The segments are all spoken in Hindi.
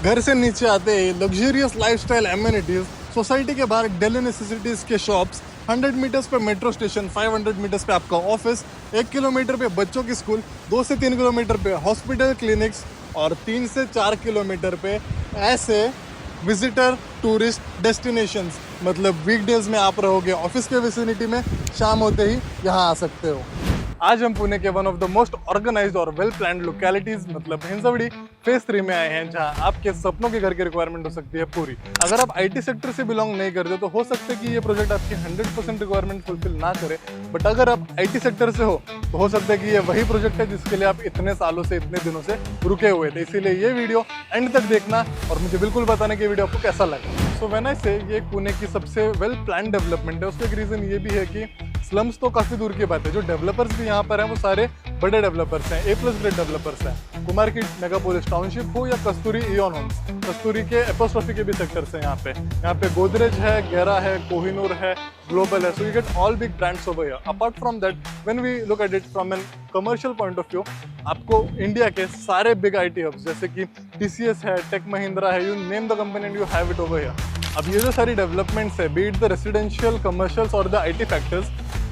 घर से नीचे आते ही लग्जरियस लाइफस्टाइल एमिनिटीज, सोसाइटी के बाहर डेली नेसेसिटीज के शॉप्स, 100 मीटर्स पे मेट्रो स्टेशन, 500 मीटर्स पे आपका ऑफिस, 1 किलोमीटर पे बच्चों की स्कूल, 2 से 3 किलोमीटर पे हॉस्पिटल क्लिनिक्स और 3 से 4 किलोमीटर पे ऐसे विजिटर टूरिस्ट डेस्टिनेशंस। मतलब वीकडेज में आप रहोगे ऑफिस के विसिनिटी में, शाम होते ही यहाँ आ सकते हो। आज हम पुणे के one of the most organised और वेल प्लान्ड लोकेलिटीज मतलब हिंजवड़ी फेज 3 में आए हैं, जहां आपके सपनों के घर की रिक्वायरमेंट हो सकती है पूरी। अगर आप आईटी सेक्टर से बिलोंग नहीं करते तो हो सकता है कि ये प्रोजेक्ट आपकी 100% रिक्वायरमेंट फुलफिल ना करे, बट अगर आप आईटी सेक्टर से हो तो हो सकता है कि ये वही प्रोजेक्ट है जिसके लिए आप इतने सालों से, इतने दिनों से रुके हुए थे। इसीलिए ये वीडियो एंड तक देखना और मुझे बिल्कुल बताना कि वीडियो आपको कैसा लगा। सो व्हेन आई से ये पुणे की सबसे वेल प्लान डेवलपमेंट है, उसका एक रीज़न ये भी है कि स्लम्स तो काफ़ी दूर की बात है, जो डेवलपर्स भी यहाँ पर हैं वो सारे बड़े डेवलपर्स हैं, A+ ग्रेड डेवलपर्स हैं। कुमारखीड मेगापोलिस टाउनशिप हो या कस्तूरी इयॉन होम्स, कस्तूरी के एपोस्ट्रॉफी के भी सेक्टर्स हैं यहाँ पे गोदरेज है, गेरा है, कोहिनूर है, ग्लोबल है। So you get all big brands over here. Apart from that when we look at it from an commercial point of view, आपको इंडिया के सारे बिग IT हब्स जैसे कि TCS है, टेक महिंद्रा है, you name the company and you have it over here. अब ये जो सारी डेवलपमेंट्स है, B it the residential, commercials और द IT फैक्टर्स,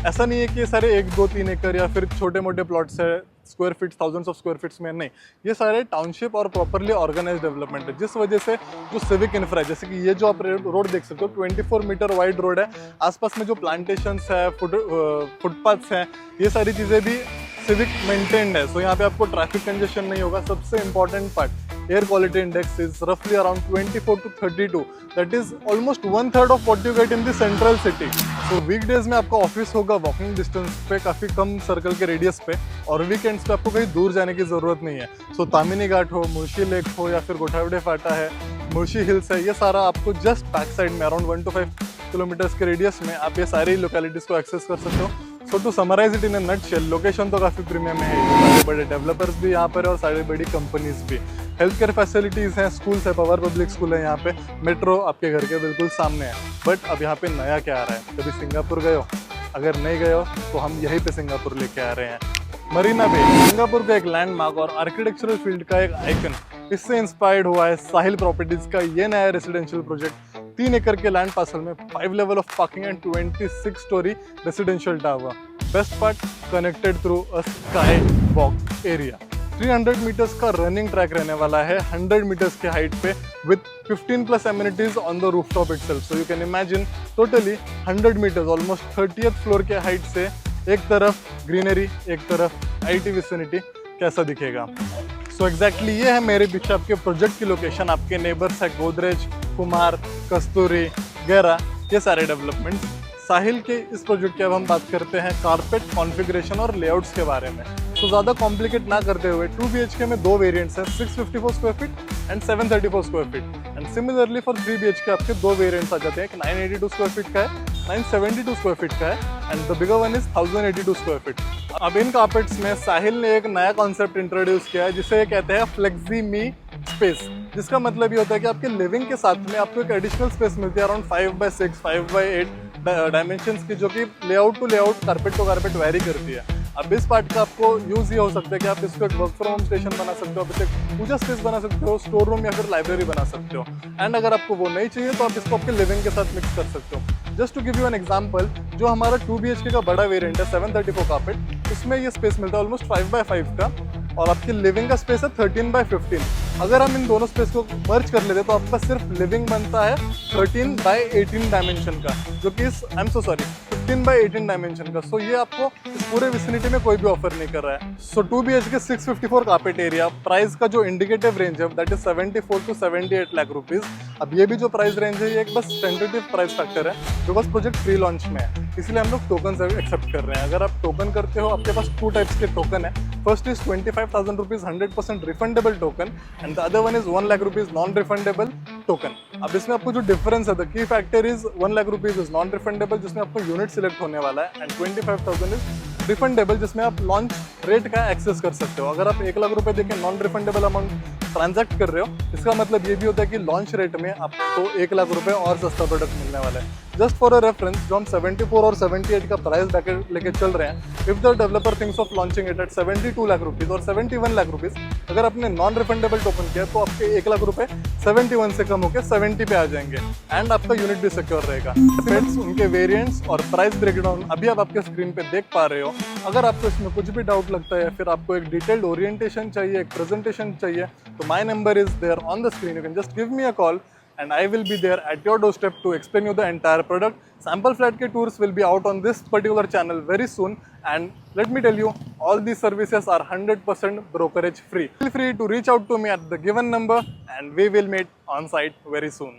ऐसा नहीं है कि ये सारे 1, 2, 3 एकड़ या फिर छोटे मोटे प्लॉट्स है square feet, thousands of square feets में नहीं। ये सारे टाउनशिप और प्रॉपरली ऑर्गेनाइज डेवलपमेंट है, जिस वजह से जो सिविक इंफ्रा है, जैसे कि ये जो आप रोड देख सकते हो 24 मीटर वाइड रोड है, आसपास में जो प्लांटेशंस है, फुटपाथ्स हैं, ये सारी चीज़ें भी सिविक मेंटेन्ड है। सो यहाँ पे आपको ट्रैफिक कंजेशन नहीं होगा। सबसे important part, air quality index is रफली around 24 to 32, that is almost 1/3 of what you get in the central city. So weekdays में आपका ऑफिस होगा वॉकिंग डिस्टेंस पे, काफ़ी कम सर्कल के रेडियस पे, और वीकेंड्स पे आपको कहीं दूर जाने की ज़रूरत नहीं है। सो तामिनी घाट हो, मुर्शी लेक हो या फिर गोठावड़े फाटा है, मुर्शी हिल्स है, ये सारा आपको जस्ट बैक साइड में अराउंड 1 to 5 किलोमीटर्स के रेडियस में आप ये सारी लोकेलिटीज़ को एक्सेस कर सकते हो। So to summarise it in a nutshell, location तो काफ़ी प्रीमियम है, सारे बड़े डेवलपर्स भी यहाँ पर और सारी बड़ी कंपनीज भी, हेल्थ केयर फैसिलिटीज़ हैं, स्कूल्स है, पवार पब्लिक स्कूल है यहाँ पे, मेट्रो आपके घर के बिल्कुल सामने है। बट अब यहाँ पे नया क्या आ रहा है? कभी सिंगापुर गए हो? अगर नहीं गए हो तो हम यहीं पे सिंगापुर लेके आ रहे हैं। मरीना बे सिंगापुर का एक लैंडमार्क और आर्किटेक्चरल फील्ड का एक आइकन, इससे इंस्पायर्ड हुआ है साहिल प्रॉपर्टीज का ये नया रेसिडेंशियल प्रोजेक्ट। 3 एकड़ के लैंड पार्सल में 5 level of parking and 26 story residential tower. Best part, connected through a sky walk area. 300 meters का रनिंग ट्रैक रहने वाला है 100 मीटर्स के हाइट पे, with 15+ amenities on the rooftop itself. So you can imagine totally 100 meters almost 30th floor के हाइट से एक तरफ ग्रीनरी, एक तरफ IT विसिनिटी, कैसा दिखेगा। सो एग्जैक्टली ये है मेरे पीछे आपके प्रोजेक्ट की लोकेशन। आपके नेबर्स है गोदरेज, कुमार, कस्तूरी, गेरा, ये सारे डेवलपमेंट्स। साहिल के इस प्रोजेक्ट की अब हम बात करते हैं कारपेट कॉन्फ़िगरेशन और लेआउट्स के बारे में। तो ज़्यादा कॉम्प्लिकेट ना करते हुए 2 BHK में 2 वेरिएंट्स हैं, 654 square feet and 734 square feet. And similarly for 3 BHK आपके 2 वेरिएंट्स आ जाते हैं, एक 982 स्क्वायर फीट का है, 972 स्क्वायर फीट का है, and the bigger one is 1082 square feet. अब इन कारपेट्स में साहिल ने एक नया कॉन्सेप्ट इंट्रोड्यूस किया है, जिसे कहते हैं फ्लेक्सी मी स्पेस, जिसका मतलब ये होता है कि आपके लिविंग के साथ में आपको एक एडिशनल स्पेस मिलती है अराउंड 5/6, 5/8 डायमेंशंस की, जो कि layout to layout, carpet to carpet very करती है। अब इस पार्ट का आपको यूज़ ये हो सकता है कि आप इसको एक वर्क फ्रॉम होम स्टेशन बना सकते हो, आप इसे पूजा स्पेस बना सकते हो, स्टोर रूम या फिर लाइब्रेरी बना सकते हो। एंड अगर आपको वो नहीं चाहिए तो आप इसको आपके लिविंग के साथ मिक्स कर सकते हो। Just to give you an example, जो हमारा 2 BHK का बड़ा वेरिएंट है 734 कारपेट, उसमें ये स्पेस मिलता है ऑलमोस्ट 5/5 का, और आपकी लिविंग का स्पेस है 13/15। अगर हम इन दोनों स्पेस को मर्ज कर लेते तो आपका सिर्फ लिविंग बनता है 13/18 डायमेंशन का, जो कि 15/18 डायमेंशन का। सो ये आपको इस पूरे विसिनिटी में कोई भी ऑफर नहीं कर रहा है। सो 2 BHK 654 कारपेट एरिया, प्राइस का जो इंडिकेटिव रेंज है that is 74 to 78 lakh rupees. अब ये भी जो प्राइस रेंज है ये एक बस टेंटेटिव प्राइस फैक्टर है, जो बस प्रोजेक्ट प्री लॉन्च में है, इसलिए हम लोग टोकन एक्सेप्ट कर रहे हैं। अगर आप टोकन करते हो, आपके पास 2 टाइप्स के टोकन है। First is 25,000 rupees 100% refundable token, and the other one is 1 lakh rupees non refundable token. अब इसमें आपको जो डिफरेंस है, the key factor is 1 lakh rupees is non refundable, जिसमें आपको यूनिट सिलेक्ट होने वाला है, एंड 25,000 इज रिफंडेबल, जिसमें आप लॉन्च रेट का एक्सेस कर सकते हो। अगर आप 1 लाख रुपए देके नॉन रिफंडेबल अमाउंट ट्रांजैक्ट कर रहे हो, इसका मतलब ये भी होता है कि लॉन्च रेट में आपको 1 लाख रुपए और सस्ता प्रोडक्ट मिलने वाला है। जस्ट फॉर अ रेफरेंस, जो हम 74 और 78 का प्राइस ब्रैकेट लेके चल रहे हैं, if the developer thinks of launching it at 72 lakh rupees और 71 लाख रुपीज, अगर आपने नॉन रिफंडेबल टोकन किया तो आपके 1 लाख रुपए 71 से कम होकर 70 पे आ जाएंगे एंड आपका यूनिट भी सिक्योर रहेगा। फ्रेंड्स, उनके वेरिएंट्स और प्राइस ब्रेकडाउन अभी आप आपके स्क्रीन पे देख पा रहे हो। अगर आपको इसमें कुछ भी डाउट लगता है, फिर आपको एक डिटेल्ड ओरिएंटेशन चाहिए, एक प्रेजेंटेशन चाहिए, तो my number is there on the screen, you can just give me a call and I will be there at your doorstep to explain you the entire product. Sample flat ke tours will be out on this particular channel very soon, and let me tell you, all these services are 100% brokerage free. Feel free to reach out to me at the given number and we will meet on site very soon.